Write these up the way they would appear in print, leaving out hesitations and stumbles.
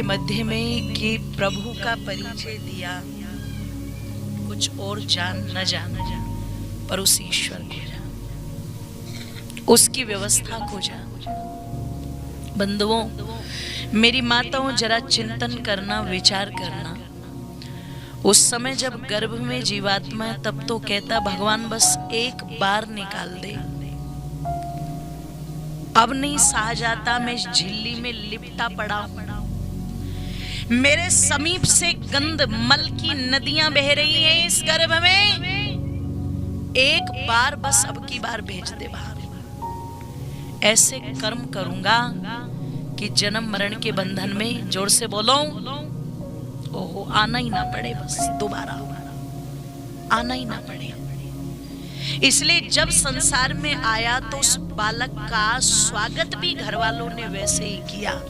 के मध्य में कि प्रभु का परिचय दिया, कुछ और जान न जान पर उस ईश्वर को जान, उसकी व्यवस्था को जान। बंधुओं, मेरी माताओं, जरा चिंतन करना, विचार करना। उस समय जब गर्भ में जीवात्मा है तब तो कहता भगवान बस एक बार निकाल दे, अब नहीं सहा जाता, मैं झिल्ली में लिपटा पड़ा हूं, मेरे समीप से गंध मल की नदियां बह रही हैं इस गर्भ में, एक बार बस अब की बार भेज दे बाहर। ऐसे कर्म करूंगा कि जन्म मरण के बंधन में, जोर से बोलो, ओहो, आना ही ना पड़े, बस दोबारा आना ही ना पड़े। इसलिए जब संसार में आया तो उस बालक का स्वागत भी घर वालों ने वैसे ही किया,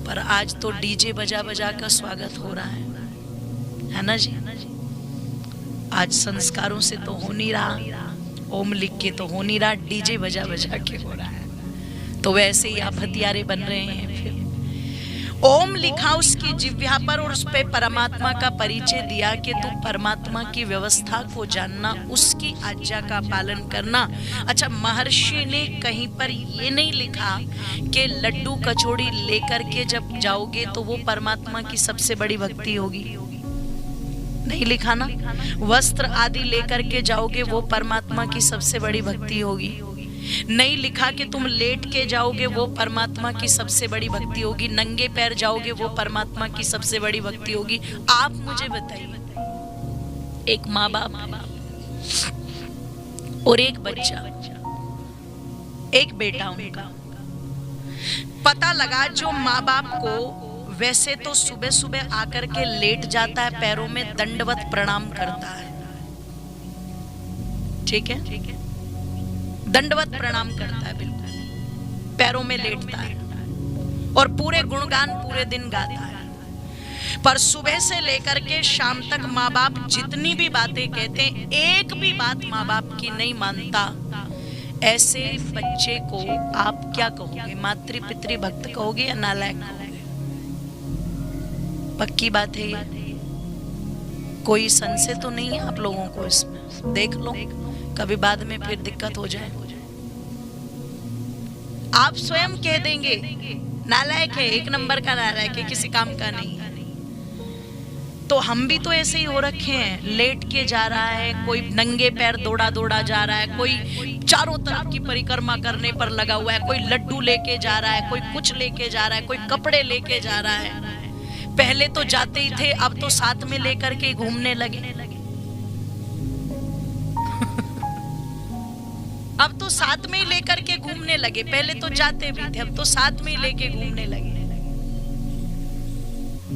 पर आज तो डीजे बजा बजा कर स्वागत हो रहा है ना जी। आज संस्कारों से तो हो नहीं रहा, ओम लिख के तो हो नहीं रहा, डीजे बजा बजा के हो रहा है। तो वैसे ही आप हथियारे बन रहे हैं। फिर ओम लिखा उसकी जिह्वा पर और उस पे परमात्मा का परिचय दिया कि तू परमात्मा की व्यवस्था को जानना, उसकी आज्ञा का पालन करना। अच्छा, महर्षि ने कहीं पर ये नहीं लिखा कि लड्डू कचौड़ी लेकर के जब जाओगे तो वो परमात्मा की सबसे बड़ी भक्ति होगी, नहीं लिखा ना। वस्त्र आदि लेकर के जाओगे वो परमात्मा की सबसे बड़ी भक्ति होगी, नहीं लिखा कि तुम लेट के जाओगे वो परमात्मा की सबसे बड़ी भक्ति होगी, नंगे पैर जाओगे वो परमात्मा की सबसे बड़ी भक्ति होगी। आप मुझे बताइए, एक माँ बाप और एक बच्चा, एक बेटा उनका, पता लगा जो माँ बाप को वैसे तो सुबह सुबह आकर के लेट जाता है, पैरों में दंडवत प्रणाम करता है, ठीक है, दंडवत प्रणाम करता है, बिल्कुल पैरों में लेटता है और पूरे गुणगान पूरे दिन गाता है, पर सुबह से लेकर के शाम तक माँ बाप जितनी भी बातें कहते हैं, एक भी बात माँ बाप की नहीं मानता। ऐसे बच्चे को आप क्या कहोगे, मातृ पितृ भक्त कहोगे या नालायक कहोगे? पक्की बात है ये, कोई संशय तो नहीं है आप लोगों को इसमें? देख लो, कभी बाद में फिर दिक्कत हो जाए। आप स्वयं कह देंगे नालायक है, एक नंबर का नालायक है, किसी काम का नहीं है। तो हम भी तो ऐसे ही हो रखे हैं, लेट के जा रहा है, कोई नंगे पैर दौड़ा दौड़ा जा रहा है, कोई चारों तरफ की परिक्रमा करने पर लगा हुआ है, कोई लड्डू लेके जा रहा है, कोई कुछ लेके जा रहा है, कोई कपड़े लेके जा रहा है। पहले तो जाते ही थे, अब तो साथ में लेकर के घूमने लगे। अब तो साथ में ही लेकर के घूमने लगे, पहले तो जाते भी थे, अब तो साथ में ही लेके घूमने लगे।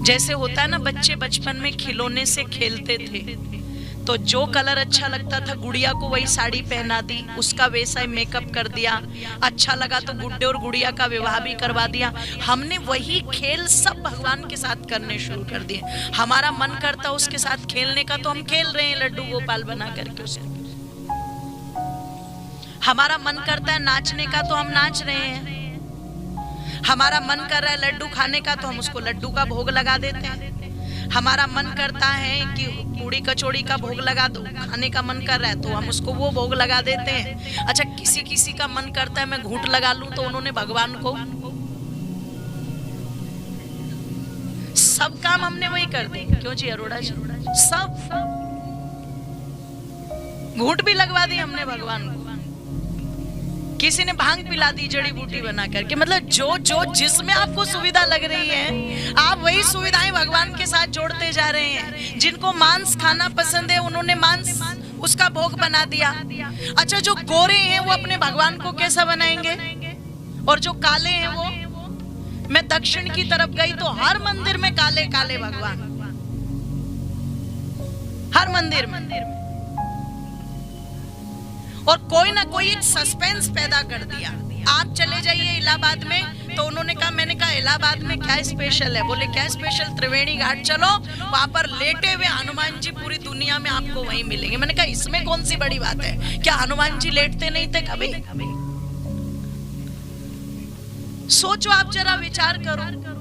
जैसे होता है ना, बच्चे बचपन में खिलौने से खेलते थे, तो जो कलर अच्छा लगता था गुड़िया को वही साड़ी पहना दी, उसका वैसा ही मेकअप कर दिया, अच्छा लगा तो गुड्डे और गुड़िया का विवाह भी करवा दिया। हमने वही खेल सब भगवान के साथ करने शुरू कर दिए। हमारा मन करता उसके साथ खेलने का तो हम खेल रहे हैं, लड्डू गोपाल बना करके उसको। हमारा मन करता है नाचने का तो हम नाच रहे हैं, हमारा मन कर रहा है लड्डू खाने का तो हम उसको लड्डू का भोग लगा देते हैं, हमारा मन करता है कि पूड़ी कचौड़ी का भोग लगा दो, खाने का मन कर रहा है तो हम उसको वो भोग लगा देते हैं। अच्छा, किसी किसी का मन करता है मैं घूंट लगा लूं, तो उन्होंने भगवान को, सब काम हमने वही कर दिए। क्यों जी अरोड़ा जी? सब घूंट भी लगवा दी हमने भगवान को। किसी ने भांग पिला दी जड़ी बूटी बना करके। मतलब जो जो जिसमें आपको सुविधा लग रही है, आप वही सुविधाएं भगवान के साथ जोड़ते जा रहे हैं। जिनको मांस खाना पसंद है उन्होंने मांस उसका भोग बना दिया। अच्छा, जो गोरे हैं वो अपने भगवान को कैसा बनाएंगे, और जो काले हैं वो, मैं दक्षिण की तरफ गई तो हर मंदिर में काले काले भगवान, हर मंदिर में। और कोई ना कोई एक सस्पेंस पैदा कर दिया। आप चले जाइए इलाहाबाद में, तो उन्होंने कहा, मैंने कहा इलाहाबाद में क्या स्पेशल है? बोले क्या स्पेशल? त्रिवेणी घाट चलो, वहां पर लेटे हुए हनुमान जी पूरी दुनिया में आपको वहीं मिलेंगे। मैंने कहा इसमें कौन सी बड़ी बात है? क्या हनुमान जी लेटते नहीं थे कभी? सोचो, आप जरा विचार करो।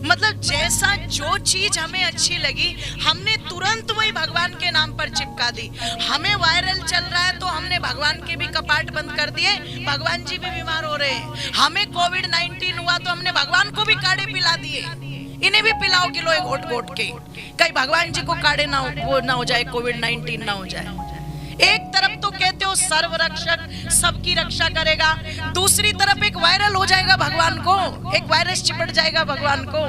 मतलब जैसा जो चीज हमें अच्छी लगी हमने तुरंत वही भगवान के नाम पर चिपका दी। हमें वायरल चल रहा है तो हमने भगवान के भी कपाट बंद कर दिए, भगवान जी भी बीमार हो रहे हैं। हमें कोविड-19 हुआ तो हमने भगवान को भी काढ़े पिला दिए, इन्हें भी पिलाओ किलो घोट घोट के, कहीं भगवान जी को काढ़े ना हो जाए, कोविड-19 ना हो जाए। एक तरफ तो कहते हो सर्व रक्षक सबकी रक्षा करेगा, दूसरी तरफ एक वायरल हो जाएगा भगवान को, एक वायरस चिपट जाएगा भगवान को।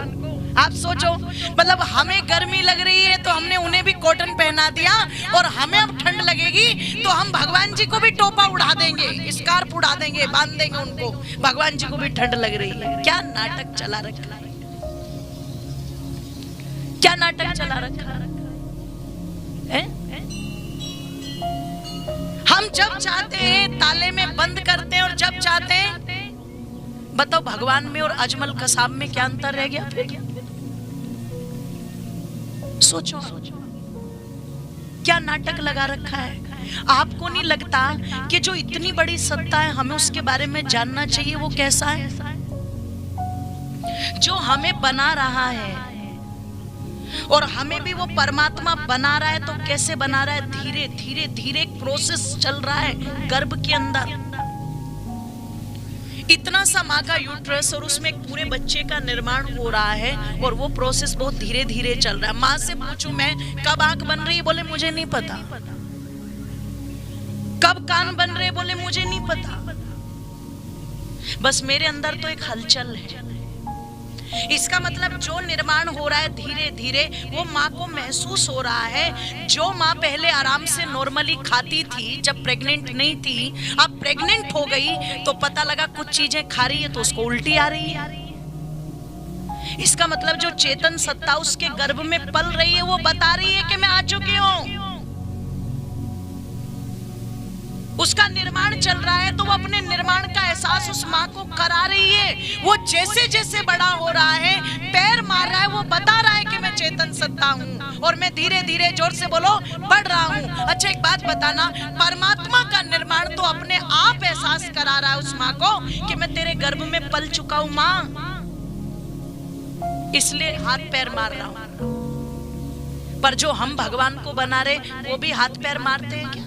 आप सोचो, मतलब हमें गर्मी लग रही है तो हमने उन्हें भी कॉटन पहना दिया, और हमें अब ठंड लगेगी तो हम भगवान जी को भी टोपा उड़ा देंगे, स्कार्फ उड़ा देंगे, बांध देंगे उनको, भगवान जी को भी ठंड लग रही है। क्या नाटक चला रखा है, क्या नाटक चला रखा है। हम जब चाहते हैं ताले में बंद करते हैं, और जब चाहते हैं, बताओ भगवान में और अजमल कसाब में क्या अंतर रह गया फिर? सोचो, क्या नाटक लगा रखा है। आपको नहीं लगता कि जो इतनी बड़ी सत्ता है हमें उसके बारे में जानना चाहिए, वो कैसा है, जो हमें बना रहा है और हमें भी वो परमात्मा बना रहा है। तो कैसे बना रहा है? धीरे धीरे धीरे एक प्रोसेस चल रहा है गर्भ के अंदर। इतना सा माँ का यूट्रस और उसमें एक पूरे बच्चे का निर्माण हो रहा है, और वो प्रोसेस बहुत धीरे धीरे चल रहा है। माँ से पूछूं मैं कब आंख बन रही है, बोले मुझे नहीं पता। कब कान बन रहे, बोले मुझे नहीं पता। बस मेरे अंदर तो एक हलचल है। इसका मतलब जो निर्माण हो रहा है धीरे धीरे, वो माँ को महसूस हो रहा है। जो माँ पहले आराम से नॉर्मली खाती थी जब प्रेग्नेंट नहीं थी, अब प्रेग्नेंट हो गई तो पता लगा कुछ चीजें खा रही है तो उसको उल्टी आ रही है। इसका मतलब जो चेतन सत्ता उसके गर्भ में पल रही है वो बता रही है कि मैं आ चुकी हूँ। उसका निर्माण चल रहा है तो वो अपने निर्माण का एहसास उस माँ को करा रही है। वो जैसे जैसे बड़ा हो रहा है, पैर मार रहा है, वो बता रहा है कि मैं चेतन सत्ता हूँ और मैं धीरे धीरे, जोर से बोलो, बढ़ रहा हूँ। अच्छा एक बात बताना, परमात्मा का निर्माण तो अपने आप एहसास करा रहा है उस माँ को कि मैं तेरे गर्भ में पल चुका हूँ माँ, इसलिए हाथ पैर मार रहा हूँ। पर जो हम भगवान को बना रहे वो भी हाथ पैर मारते हैं क्या?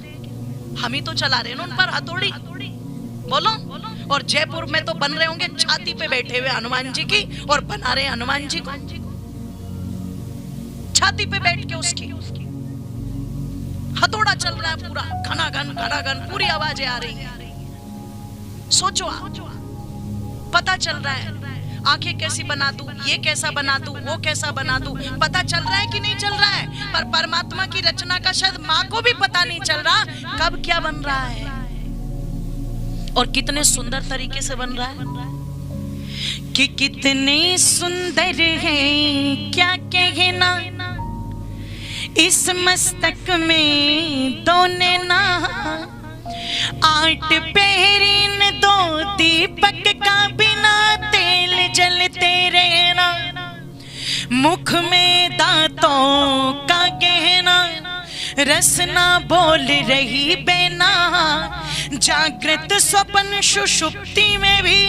हम ही तो चला रहे हैं उन पर हथौड़ी, बोलो। और जयपुर में तो बन रहे होंगे छाती पे बैठे हुए हनुमान जी की, और बना रहे हनुमान जी को छाती पे बैठ के, उसकी हथौड़ा चल रहा है पूरा, घनाघन पूरी आवाजें आ रही है। सोचो आप, पता चल रहा है आंखें कैसी बना दूं, ये कैसा बना दूं, वो कैसा बना दूं, पता चल रहा है कि नहीं चल रहा है? पर परमात्मा की रचना का शायद माँ को भी पता नहीं चल रहा कब क्या बन रहा है और कितने सुंदर तरीके से बन रहा है। कि कितने सुंदर हैं क्या कहना, इस मस्तक में दो नैना, 8 पहरीन 2 दीपक का बिना तेल जलते रहना, मुख में दांतों का गहना, रसना बोल रही बेना, जागृत स्वप्न सुषुप्ति में भी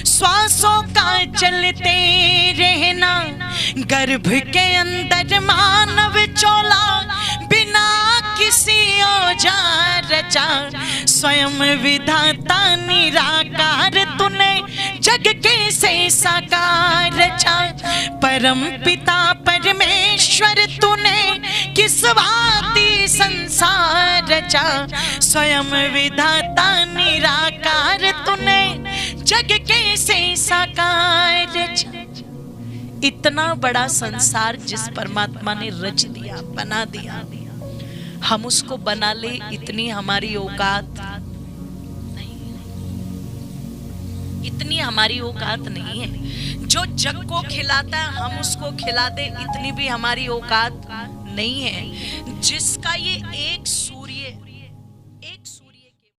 श्वासों का चलते रहना, गर्भ के अंदर मानव चोला बिना किसी औजार रचा, स्वयं विधाता निराकार तूने जग के से साकार रचा, परम पिता परमेश्वर तूने किस भांति संसार रचा, स्वयं विधाता निराकार तूने जग के से साकार रचा। इतना बड़ा संसार जिस परमात्मा ने रच दिया, बना दिया, हम उसको बना ले, इतनी हमारी औकात नहीं, इतनी हमारी औकात नहीं है। जो जग को खिलाता है हम उसको खिला दे, इतनी भी हमारी औकात नहीं है। जिसका ये एक